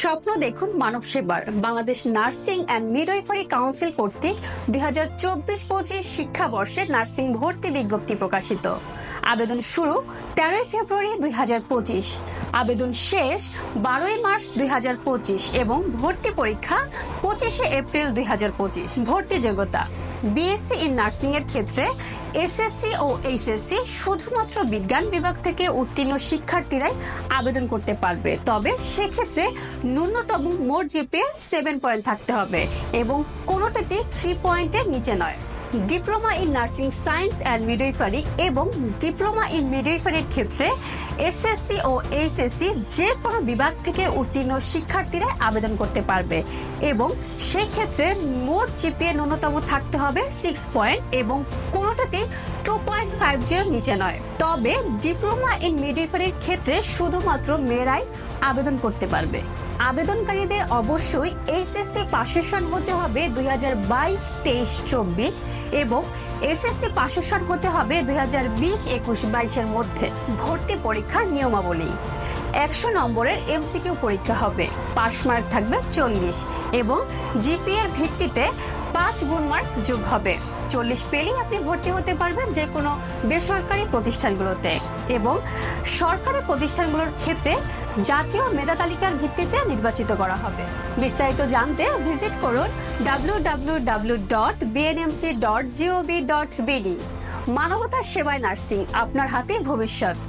স্বপ্ন দেখুন মানব সেবার। Bangladesh nursing and midwifery council কর্তৃক 2024-25 শিক্ষাবর্ষে নার্সিং ভর্তি বিজ্ঞপ্তি প্রকাশিত। আবেদন শুরু 13 ফেব্রুয়ারি 2025, আবেদন শেষ 12 মার্চ 2025 এবং ভর্তি পরীক্ষা 25 এপ্রিল 2025। ভর্তি যোগ্যতা: বিএসসি ইন নার্সিং এর ক্ষেত্রে এসএসসি ও এইচএসসি শুধুমাত্র বিজ্ঞান বিভাগ থেকে উত্তীর্ণ শিক্ষার্থীরাই আবেদন করতে পারবে, তবে সেক্ষেত্রে ন্যূনতম মোট জিপিএ 7 পয়েন্ট থাকতে হবে এবং কোনোটাতে 3 পয়েন্টের নিচে নয়। Diploma in nursing science and midwifery এবং ডিপ্লোমা ইন মিডওয়াইফারির ক্ষেত্রে এসএসসি ও এইচএসসি যে কোনো বিভাগ থেকে উত্তীর্ণ শিক্ষার্থীরা আবেদন করতে পারবে এবং সেক্ষেত্রে মোট জিপিএ ন্যূনতম থাকতে হবে 6 পয়েন্ট এবং কোনোটাতে 2.50 নিচে নয়। তবে ডিপ্লোমা ইন মিডওয়াইফারির ক্ষেত্রে শুধুমাত্র মেয়েরাই আবেদন করতে পারবে। আবেদনকারীদের অবশ্যই এইচএসসি পাশের সন হতে হবে 2022-23-24 এবং এসএসসি পাশের সন হতে হবে 2020-21-22 এর মধ্যে। ভর্তি পরীক্ষার নিয়মাবলী: 100 নম্বরের এমসিকিউ পরীক্ষা হবে, পাস মার্ক থাকবে 40 এবং জিপিএ এর ভিত্তিতে 5 গুণ মার্ক যোগ হবে। 40 পেলেই আপনি ভর্তি হতে পারবেন যে কোনো বেসরকারি প্রতিষ্ঠানগুলোতে এবং সরকারি প্রতিষ্ঠানগুলোর ক্ষেত্রে জাতীয় মেধা তালিকার ভিত্তিতে নির্বাচিত করা হবে। বিস্তারিত জানতে ভিজিট করুন www.bnmc.gov.bd। মানবতার সেবায় নার্সিং, আপনার হাতে ভবিষ্যৎ।